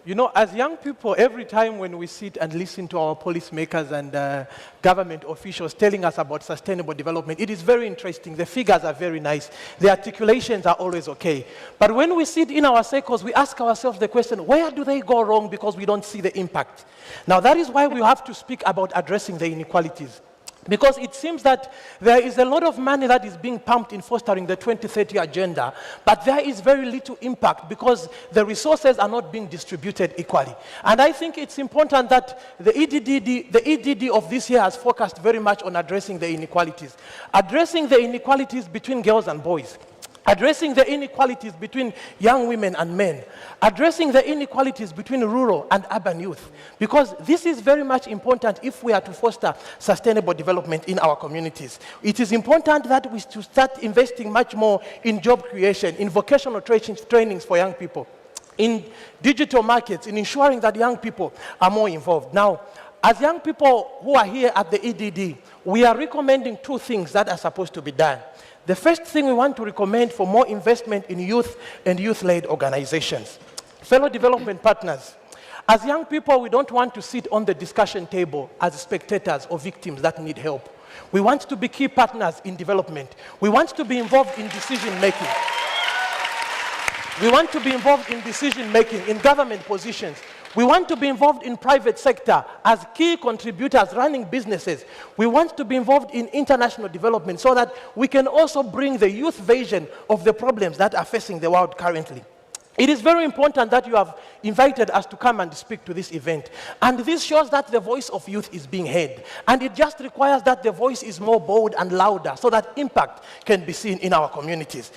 You know, as young people, every time when we sit and listen to our policymakers and government officials telling us about sustainable development, it is very interesting. The figures are very nice. The articulations are always okay. But when we sit in our circles, we ask ourselves the question, where do they go wrong because we don't see the impact? Now, that is why we have to speak about addressing the inequalities. Because it seems that there is a lot of money that is being pumped in fostering the 2030 agenda, but there is very little impact because the resources are not being distributed equally. And I think it's important that the EDD of this year has focused very much on addressing the inequalities. Addressing the inequalities between girls and boys. Addressing the inequalities between young women and men. Addressing the inequalities between rural and urban youth. Because this is very much important if we are to foster sustainable development in our communities. It is important that we start investing much more in job creation, in vocational trainings for young people, in digital markets, in ensuring that young people are more involved. Now, as young people who are here at the EDD, we are recommending two things that are supposed to be done. The first thing we want to recommend for more investment in youth and youth-led organizations. Fellow development partners, as young people, we don't want to sit on the discussion table as spectators or victims that need help. We want to be key partners in development. We want to be involved in decision-making. We want to be involved in decision-making, in government positions. We want to be involved in private sector as key contributors running businesses. We want to be involved in international development so that we can also bring the youth vision of the problems that are facing the world currently. It is very important that you have invited us to come and speak to this event. And this shows that the voice of youth is being heard. And it just requires that the voice is more bold and louder so that impact can be seen in our communities.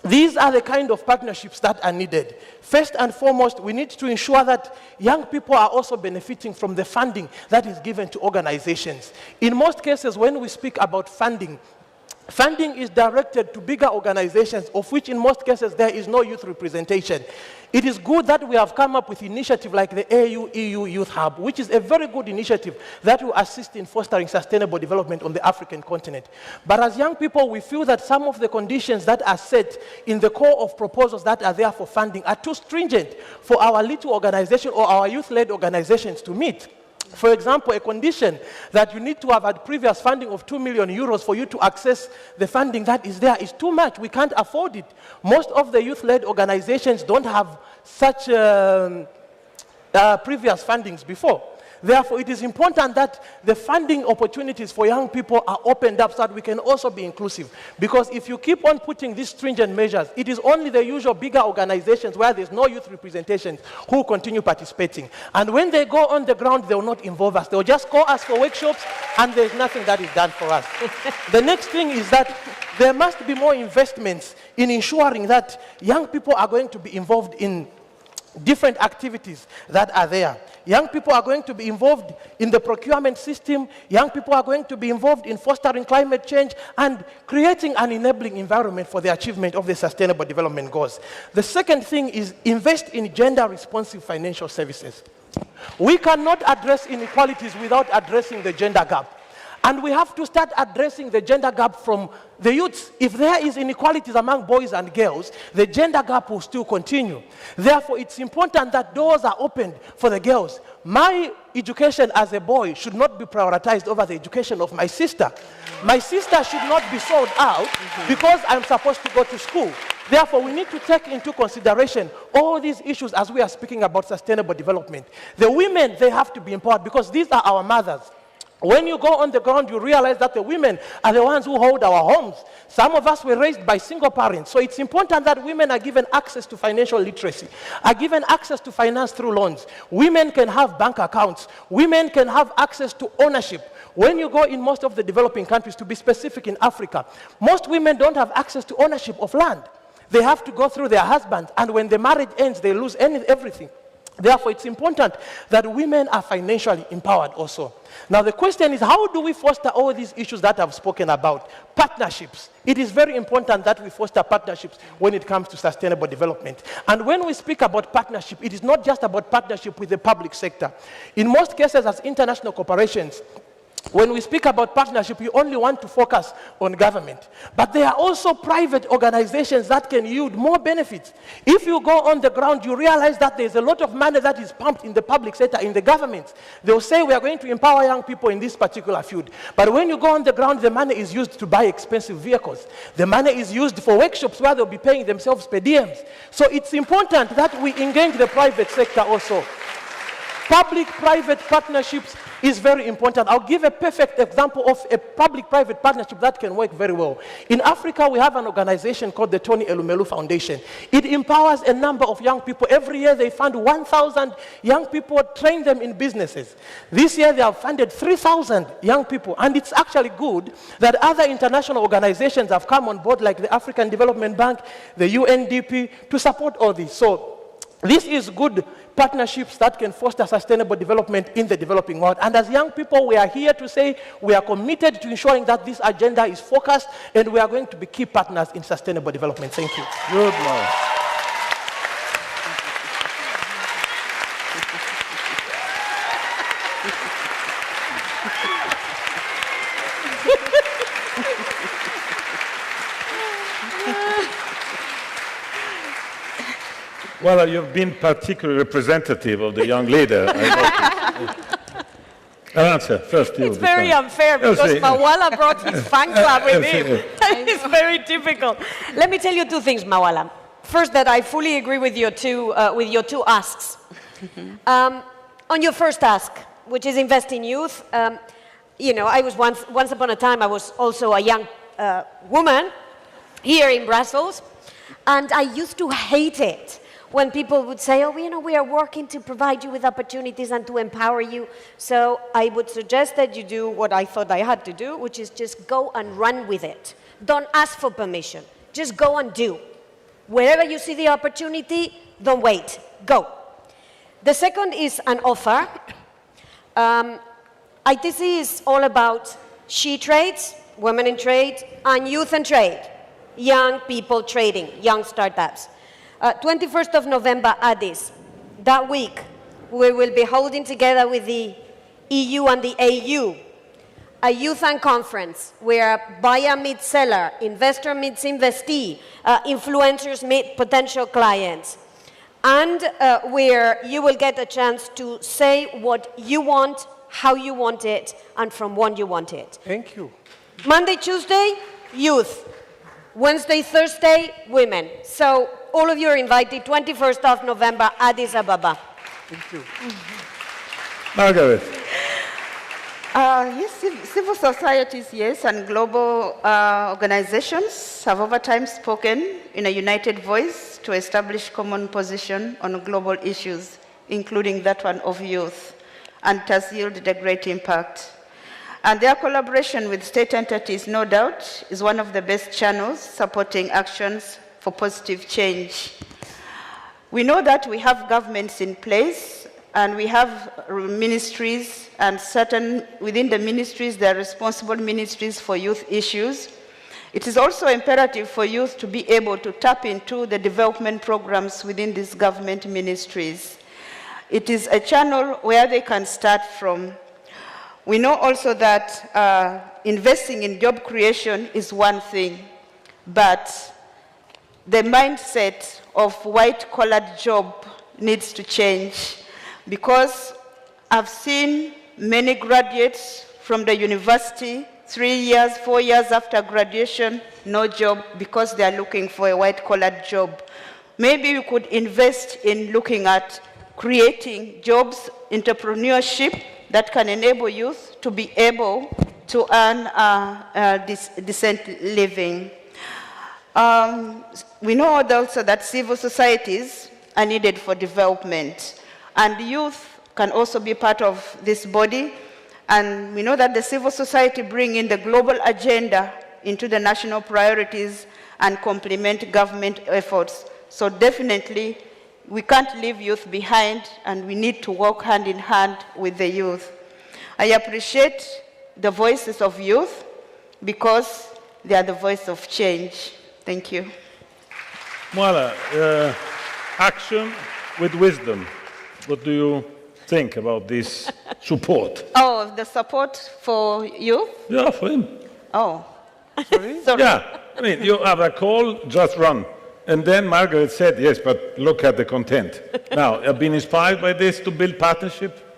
These are the kind of partnerships that are needed. First and foremost, we need to ensure that young people are also benefiting from the funding that is given to organizations. In most cases, when we speak about funding, funding is directed to bigger organizations, of which in most cases there is no youth representation. It is good that we have come up with initiative like the AU-EU Youth Hub, which is a very good initiative that will assist in fostering sustainable development on the African continent. But as young people, we feel that some of the conditions that are set in the core of proposals that are there for funding are too stringent for our little organization or our youth-led organizations to meet. For example, a condition that you need to have had previous funding of 2 million euros for you to access the funding that is there is too much. We can't afford it. Most of the youth-led organizations don't have such previous fundings before. Therefore, it is important that the funding opportunities for young people are opened up so that we can also be inclusive. Because if you keep on putting these stringent measures, it is only the usual bigger organizations where there's no youth representation who continue participating. And when they go on the ground, they will not involve us. They will just call us for workshops, and there's nothing that is done for us. The next thing is that there must be more investments in ensuring that young people are going to be involved in different activities that are there. Young people are going to be involved in the procurement system. Young people are going to be involved in fostering climate change and creating an enabling environment for the achievement of the Sustainable Development Goals. The second thing is invest in gender-responsive financial services. We cannot address inequalities without addressing the gender gap. And we have to start addressing the gender gap from the youths. If there is inequalities among boys and girls, the gender gap will still continue. Therefore, it's important that doors are opened for the girls. My education as a boy should not be prioritized over the education of my sister. My sister should not be sold out because I'm supposed to go to school. Therefore, we need to take into consideration all these issues as we are speaking about sustainable development. The women, they have to be empowered because these are our mothers. When you go on the ground, you realize that the women are the ones who hold our homes. Some of us were raised by single parents. So it's important that women are given access to financial literacy, are given access to finance through loans. Women can have bank accounts. Women can have access to ownership. When you go in most of the developing countries, to be specific in Africa, most women don't have access to ownership of land. They have to go through their husbands. And when the marriage ends, they lose everything. Therefore, it's important that women are financially empowered also. Now, the question is, how do we foster all these issues that I've spoken about? Partnerships. It is very important that we foster partnerships when it comes to sustainable development. And when we speak about partnership, it is not just about partnership with the public sector. In most cases, as international corporations, when we speak about partnership, we only want to focus on government. But there are also private organizations that can yield more benefits. If you go on the ground, you realize that there's a lot of money that is pumped in the public sector, in the government. They'll say, we are going to empower young people in this particular field. But when you go on the ground, the money is used to buy expensive vehicles. The money is used for workshops where they'll be paying themselves per diems. So it's important that we engage the private sector also. Public-private partnerships is very important. I'll give a perfect example of a public-private partnership that can work very well. In Africa, we have an organization called the Tony Elumelu Foundation. It empowers a number of young people. Every year, they fund 1,000 young people, train them in businesses. This year, they have funded 3,000 young people. And it's actually good that other international organizations have come on board, like the African Development Bank, the UNDP, to support all this. So this is good partnerships that can foster sustainable development in the developing world. And as young people, we are here to say we are committed to ensuring that this agenda is focused, and we are going to be key partners in sustainable development. Thank you. Good, Mo. Well, you've been particularly representative of the young leader. Answer first. It's very unfair because Mawala brought his fan club with him. It's very difficult. Let me tell you two things, Mawala. First, that I fully agree with your two asks. On your first ask, which is invest in youth, you know, I was once upon a time, I was also a young woman here in Brussels, and I used to hate it when people would say, oh, you know, we are working to provide you with opportunities and to empower you. So I would suggest that you do what I thought I had to do, which is just go and run with it. Don't ask for permission. Just go and do. Wherever you see the opportunity, don't wait. Go. The second is an offer. ITC is all about she trades, women in trade, and youth and trade. Young people trading, young startups. 21st of November, Addis. That week, we will be holding together with the EU and the AU a youth and conference where buyer meets seller, investor meets investee, influencers meet potential clients, and where you will get a chance to say what you want, how you want it, and from when you want it. Thank you. Monday, Tuesday, youth. Wednesday, Thursday, women. So all of you are invited, 21st of November, Addis Ababa. Thank you. Margaret. Yes, civil societies, yes, and global organizations have over time spoken in a united voice to establish common position on global issues, including that one of youth, and it has yielded a great impact. And their collaboration with state entities, no doubt, is one of the best channels supporting actions for positive change. We know that we have governments in place, and we have ministries, and within the ministries, there are responsible ministries for youth issues. It is also imperative for youth to be able to tap into the development programs within these government ministries. It is a channel where they can start from. We know also that investing in job creation is one thing, but the mindset of white-collared job needs to change, because I've seen many graduates from the university 3 years, 4 years after graduation, no job because they are looking for a white-collared job. Maybe we could invest in looking at creating jobs, entrepreneurship, that can enable youth to be able to earn this decent living. We know also that civil societies are needed for development, and youth can also be part of this body, and we know that the civil society bring in the global agenda into the national priorities and complement government efforts. So definitely, we can't leave youth behind, and we need to work hand in hand with the youth. I appreciate the voices of youth because they are the voice of change. Thank you. Mwala, action with wisdom. What do you think about this support. Oh, the support for youth? Yeah, for him. Oh, Sorry? sorry. Yeah, I mean, you have a call, just run. And then Margaret said, yes, but look at the content. Now, have been inspired by this to build partnership?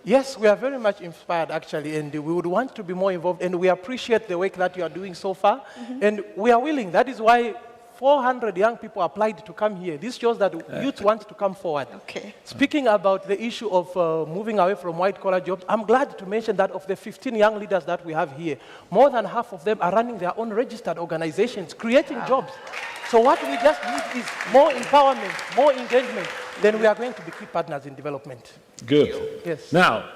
Yes, we are very much inspired, actually, and we would want to be more involved, and we appreciate the work that you are doing so far, and we are willing. That is why 400 young people applied to come here. This shows that youth want to come forward. Okay. Speaking about the issue of moving away from white-collar jobs, I'm glad to mention that of the 15 young leaders that we have here, more than half of them are running their own registered organizations, creating jobs. So what we just need is more empowerment, more engagement, then we are going to be key partners in development. Good. Yes. Now,